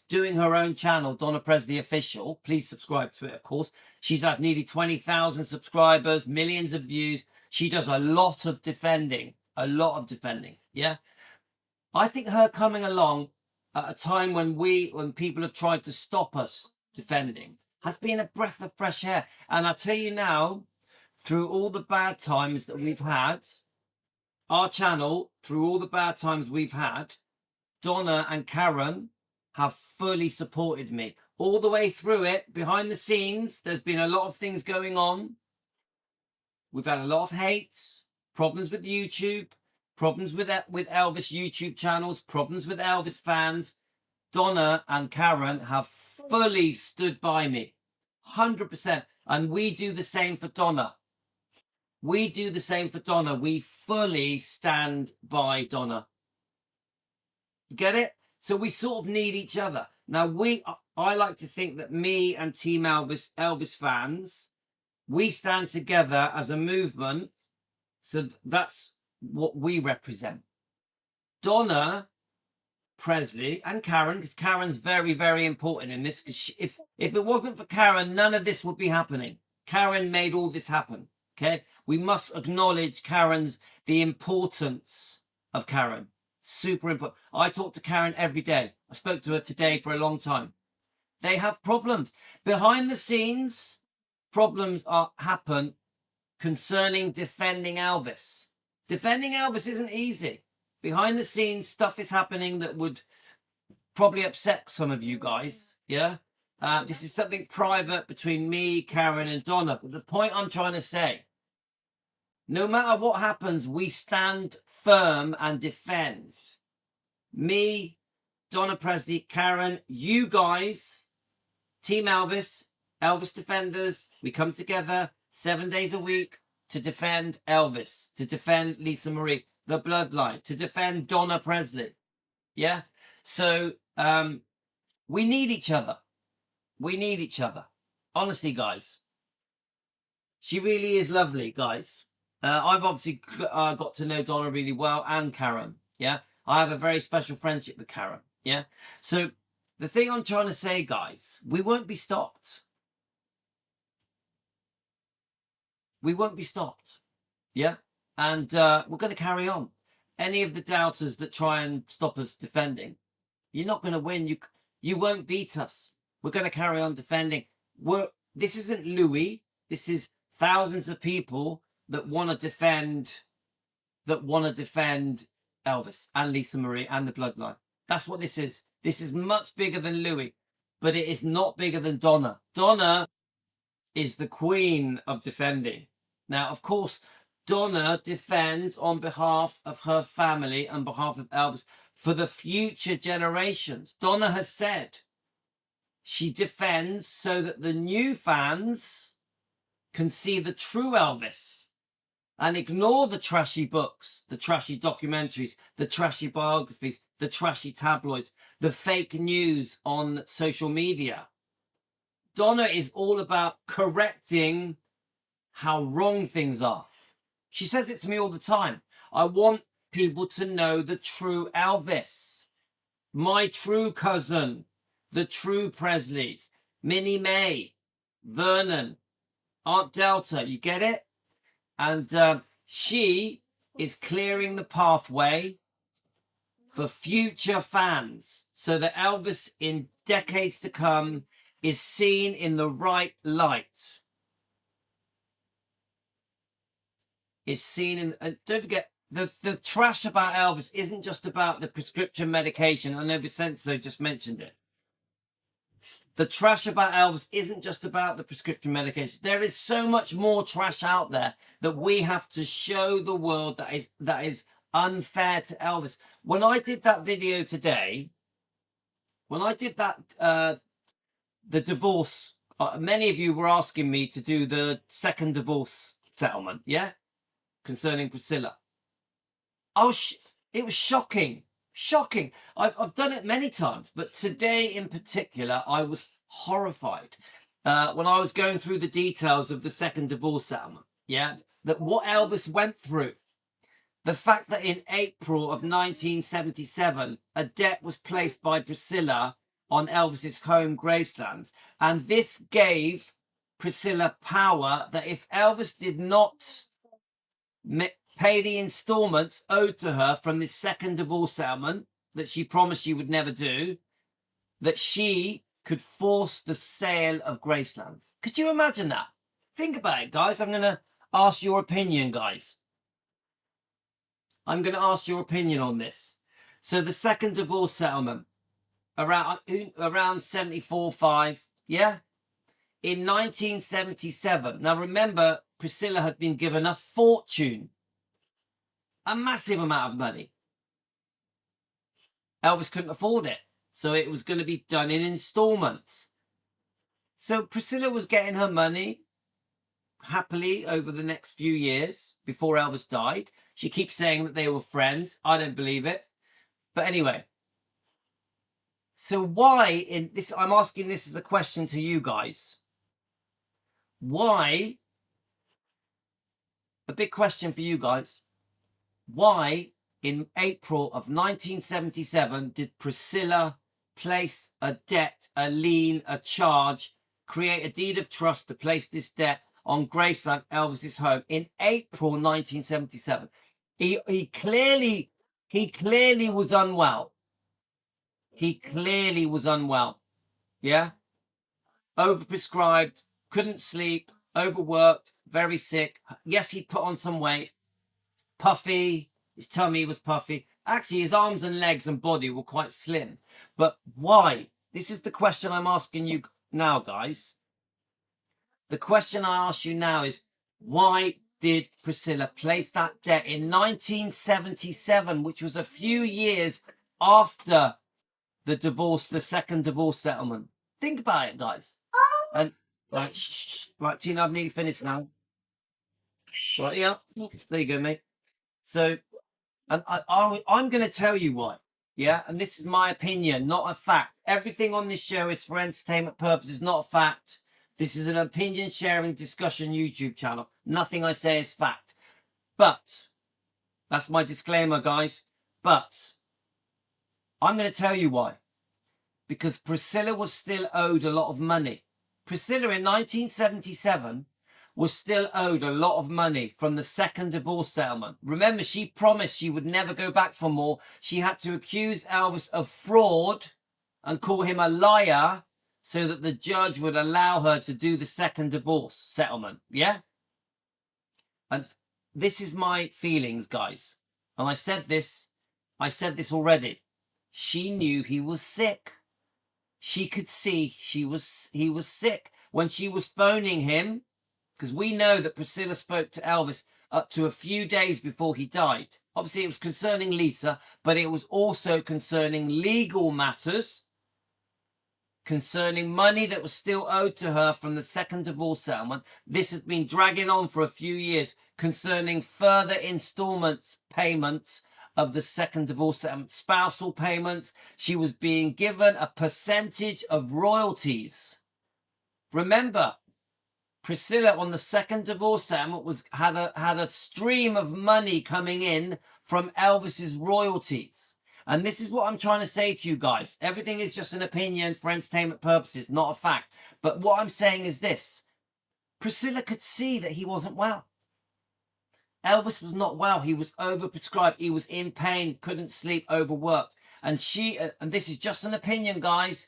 doing her own channel, Donna Presley Official. Please subscribe to it, of course. She's had nearly 20,000 subscribers, millions of views. She does a lot of defending, yeah? I think her coming along at a time when people have tried to stop us defending has been a breath of fresh air. And I tell you now, through all the bad times that we've had, our channel, through all the bad times we've had, Donna and Karen have fully supported me all the way through it. Behind the scenes, there's been a lot of things going on. We've had a lot of hates, problems with YouTube, problems with Elvis YouTube channels, problems with Elvis fans. Donna and Karen have fully stood by me, 100%. And we do the same for Donna. We do the same for Donna. We fully stand by Donna. You get it? So we sort of need each other. Now, I like to think that me and Team Elvis fans, we stand together as a movement. So that's what we represent. Donna Presley and Karen, because Karen's very, very important in this. Because if it wasn't for Karen, none of this would be happening. Karen made all this happen. Okay, we must acknowledge the importance of Karen. Super important. I talk to Karen every day. I spoke to her today for a long time. They have problems behind the scenes. Problems happen concerning defending Elvis. Defending Elvis isn't easy. Behind the scenes, stuff is happening that would probably upset some of you guys. Yeah. This is something private between me, Karen, and Donna. But the point I'm trying to say, no matter what happens, we stand firm and defend. Me, Donna, Presley, Karen, you guys, Team Elvis, Elvis Defenders, we come together 7 days a week to defend Elvis, to defend Lisa Marie, the bloodline, to defend Donna Presley. Yeah? So we need each other. We need each other. Honestly, guys. She really is lovely, guys. I've obviously got to know Donna really well, and Karen. Yeah? I have a very special friendship with Karen. Yeah? So the thing I'm trying to say, guys, we won't be stopped. We won't be stopped. Yeah? And we're going to carry on. Any of the doubters that try and stop us defending, you're not going to win. You won't beat us. We're going to carry on defending. This isn't Louis. This is thousands of people that want to defend Elvis and Lisa Marie and the bloodline. That's what this is. This is much bigger than Louis, but it is not bigger than Donna. Donna is the queen of defending. Now, of course, Donna defends on behalf of her family and behalf of Elvis for the future generations. Donna has said she defends so that the new fans can see the true Elvis and ignore the trashy books, the trashy documentaries, the trashy biographies, the trashy tabloids, the fake news on social media. Donna is all about correcting how wrong things are. She says it to me all the time. I want people to know the true Elvis, my true cousin, the true Presleys, Minnie May, Vernon, Aunt Delta. You get it? And she is clearing the pathway for future fans so that Elvis in decades to come is seen in the right light. Is seen in, and don't forget, the trash about Elvis isn't just about the prescription medication. I know Vincenzo just mentioned it. The trash about Elvis isn't just about the prescription medication. There is so much more trash out there that we have to show the world that is unfair to Elvis. When I did that video today, when I did that, the divorce, many of you were asking me to do the second divorce settlement, yeah? Concerning Priscilla. It was shocking. Shocking. I've done it many times, but today in particular, I was horrified when I was going through the details of the second divorce settlement. Yeah, that what Elvis went through. The fact that in April of 1977, a debt was placed by Priscilla on Elvis's home, Graceland, and this gave Priscilla power that if Elvis did not pay the installments owed to her from this second divorce settlement that she promised she would never do, that she could force the sale of Graceland. Could you imagine that? Think about it, guys. I'm going to ask your opinion, guys. I'm going to ask your opinion on this. So the second divorce settlement, around 74.5, yeah? In 1977. Now remember, Priscilla had been given a fortune. A massive amount of money. Elvis couldn't afford it. So it was going to be done in installments. So Priscilla was getting her money happily over the next few years before Elvis died. She keeps saying that they were friends. I don't believe it. But anyway. So why in this, I'm asking this as a question to you guys. Why, a big question for you guys. Why in April of 1977 did Priscilla place a debt, a lien, a charge, create a deed of trust to place this debt on Graceland, Elvis's home, in April 1977? He clearly was unwell. He clearly was unwell. Yeah? Overprescribed, couldn't sleep, overworked, very sick. Yes, he put on some weight. Puffy, his tummy was puffy. Actually, his arms and legs and body were quite slim. But why? This is the question I'm asking you now, guys. The question I ask you now is, why did Priscilla place that debt in 1977, which was a few years after the divorce, the second divorce settlement? Think about it, guys. And right, right, Tina, I've nearly finished now. Right, yeah, there you go, mate. So, and I'm going to tell you why. Yeah, and this is my opinion, not a fact. Everything on this show is for entertainment purposes, not a fact. This is an opinion sharing discussion YouTube channel. Nothing I say is fact. But that's my disclaimer, guys. But I'm going to tell you why. Because Priscilla was still owed a lot of money. Priscilla in 1977 was still owed a lot of money from the second divorce settlement. Remember, she promised she would never go back for more. She had to accuse Elvis of fraud and call him a liar so that the judge would allow her to do the second divorce settlement. Yeah? And this is my feelings, guys. And I said this already. She knew he was sick. She could see he was sick when she was phoning him, because we know that Priscilla spoke to Elvis up to a few days before he died. Obviously, it was concerning Lisa, but it was also concerning legal matters, concerning money that was still owed to her from the second divorce settlement. This had been dragging on for a few years, concerning further installments, payments of the second divorce settlement, spousal payments. She was being given a percentage of royalties. Remember, Priscilla on the second divorce settlement had a stream of money coming in from Elvis's royalties. And this is what I'm trying to say to you guys. Everything is just an opinion for entertainment purposes, not a fact. But what I'm saying is this. Priscilla could see that he wasn't well. Elvis was not well. He was overprescribed. He was in pain, couldn't sleep, overworked. And and this is just an opinion, guys,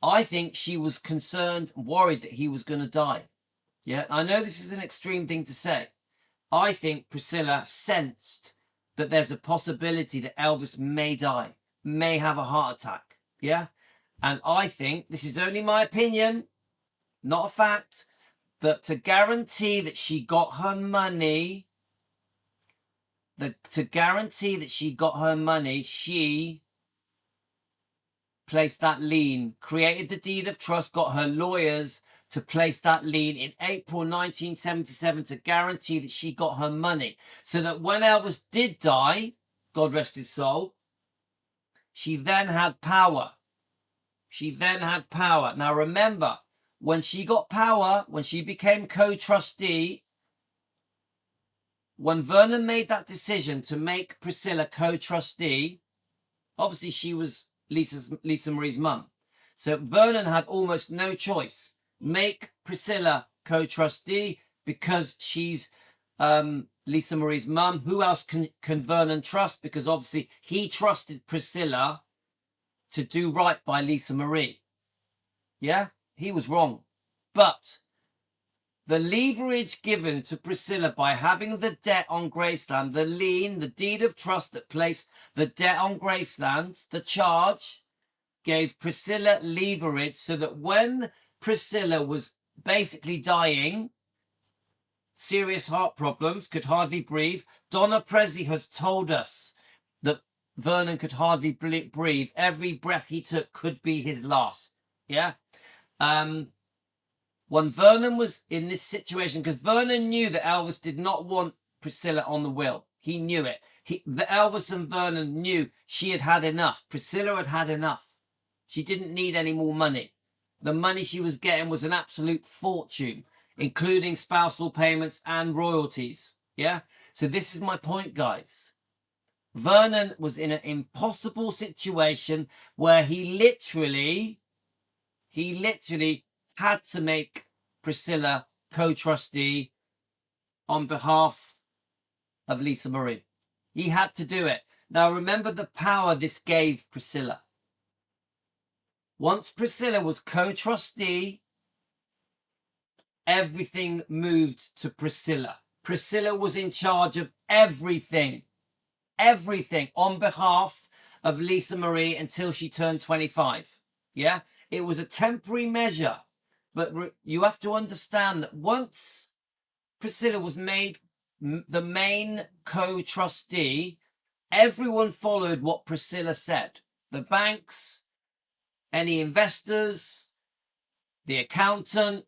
I think she was concerned, worried that he was going to die. Yeah, I know this is an extreme thing to say. I think Priscilla sensed that there's a possibility that Elvis may die, may have a heart attack. Yeah, and I think, this is only my opinion, not a fact, that to guarantee that she got her money, she placed that lien, created the deed of trust, got her lawyers to place that lien in April 1977 to guarantee that she got her money. So that when Elvis did die, God rest his soul, she then had power. Now remember, when she got power, when she became co-trustee, when Vernon made that decision to make Priscilla co-trustee, obviously she was Lisa Marie's mum. So Vernon had almost no choice. Make Priscilla co-trustee because she's Lisa Marie's mum. Who else can Vernon trust? Because obviously he trusted Priscilla to do right by Lisa Marie. Yeah, he was wrong. But the leverage given to Priscilla by having the debt on Graceland, the lien, the deed of trust that placed the debt on Graceland, the charge, gave Priscilla leverage so that when Priscilla was basically dying, serious heart problems, could hardly breathe. Donna Presley has told us that Vernon could hardly breathe. Every breath he took could be his last. Yeah. When Vernon was in this situation, because Vernon knew that Elvis did not want Priscilla on the will. He knew it. Elvis and Vernon knew she had had enough. Priscilla had had enough. She didn't need any more money. The money she was getting was an absolute fortune, including spousal payments and royalties. Yeah? So this is my point, guys. Vernon was in an impossible situation where he literally had to make Priscilla co-trustee on behalf of Lisa Marie. He had to do it. Now remember the power this gave Priscilla. Once Priscilla was co-trustee, everything moved to Priscilla. Priscilla was in charge of everything on behalf of Lisa Marie until she turned 25. Yeah, it was a temporary measure, but you have to understand that once Priscilla was made the main co-trustee, everyone followed what Priscilla said. The banks, any investors, the accountant,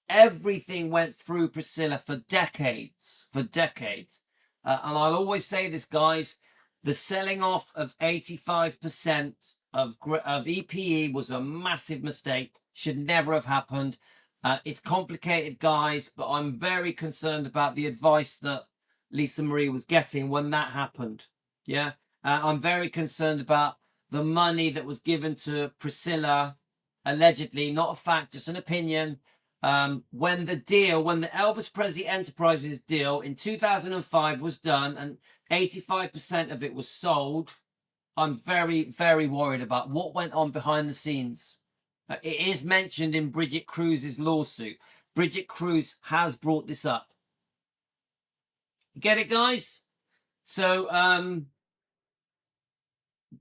everything went through Priscilla for decades. And I'll always say this, guys, the selling off of 85% of EPE was a massive mistake. Should never have happened. It's complicated, guys, but I'm very concerned about the advice that Lisa Marie was getting when that happened. Yeah, I'm very concerned about the money that was given to Priscilla, allegedly, not a fact, just an opinion. When the Elvis Presley Enterprises deal in 2005 was done and 85% of it was sold, I'm very, very worried about what went on behind the scenes. It is mentioned in Bridget Cruz's lawsuit. Bridget Cruz has brought this up. Get it, guys? So,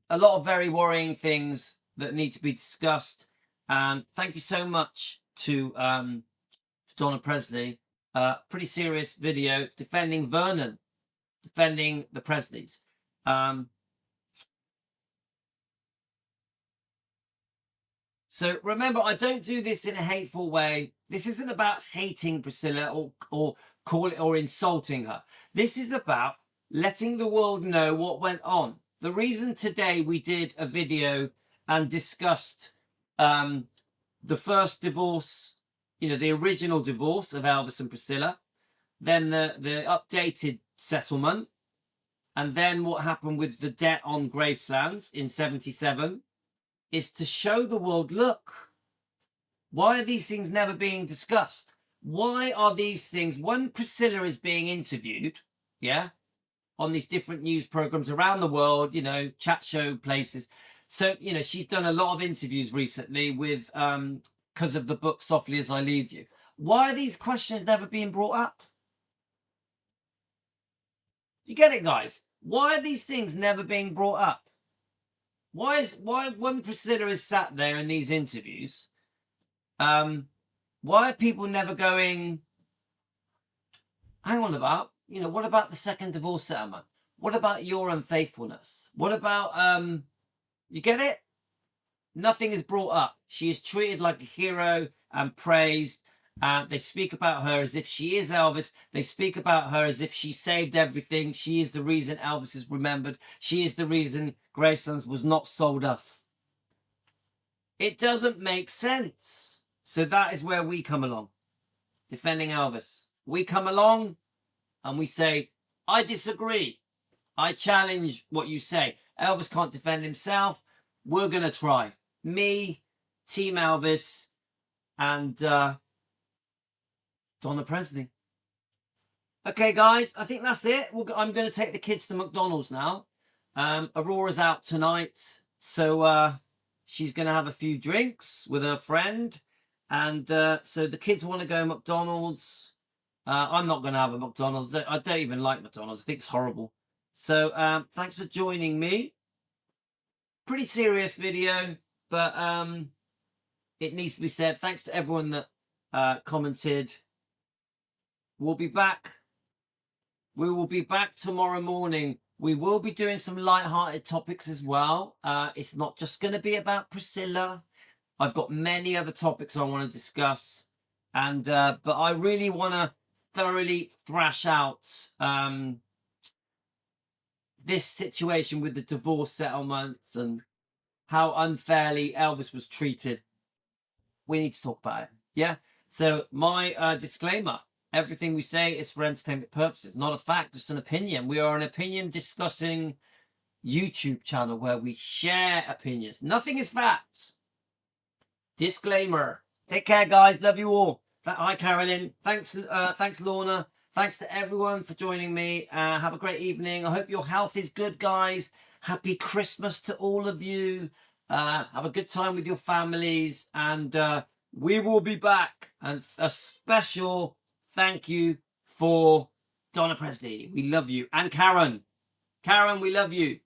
a lot of very worrying things that need to be discussed. And thank you so much to Donna Presley. Pretty serious video defending Vernon, defending the Presleys. So remember, I don't do this in a hateful way. This isn't about hating Priscilla or call it or insulting her. This is about letting the world know what went on. The reason today we did a video and discussed the first divorce, the original divorce of Elvis and Priscilla, then the updated settlement, and then what happened with the debt on Graceland in 77, is to show the world, look, why are these things never being discussed? Why are these things, when Priscilla is being interviewed, on these different news programs around the world, chat show places. So, she's done a lot of interviews recently with, because of the book Softly As I Leave You. Why are these questions never being brought up? You get it, guys? Why are these things never being brought up? Why when Priscilla is sat there in these interviews, why are people never going, hang on about, what about the second divorce settlement? What about your unfaithfulness? What about, you get it? Nothing is brought up. She is treated like a hero and praised. They speak about her as if she is Elvis. They speak about her as if she saved everything. She is the reason Elvis is remembered. She is the reason Gracelands was not sold off. It doesn't make sense. So that is where we come along, defending Elvis. We come along and we say, I disagree. I challenge what you say. Elvis can't defend himself. We're going to try. Me, Team Elvis, and Donna Presley. Okay, guys, I think that's it. I'm going to take the kids to McDonald's now. Aurora's out tonight, so she's going to have a few drinks with her friend. And so the kids want to go McDonald's. I'm not going to have a McDonald's. I don't even like McDonald's. I think it's horrible. So thanks for joining me. Pretty serious video, but it needs to be said. Thanks to everyone that commented. We'll be back. We will be back tomorrow morning. We will be doing some light-hearted topics as well. It's not just going to be about Priscilla. I've got many other topics I want to discuss. And but I really want to thoroughly thrash out this situation with the divorce settlements and how unfairly Elvis was treated. We need to talk about it. Yeah. So my disclaimer, Everything we say is for entertainment purposes, not a fact, just an opinion. We are an opinion discussing YouTube channel where we share opinions. Nothing is fact. Disclaimer. Take care, guys. Love you all. Hi, Carolyn. Thanks, Lorna. Thanks to everyone for joining me. Have a great evening. I hope your health is good, guys. Happy Christmas to all of you. Have a good time with your families. And we will be back. And a special thank you for Donna Presley. We love you. And Karen. Karen, we love you.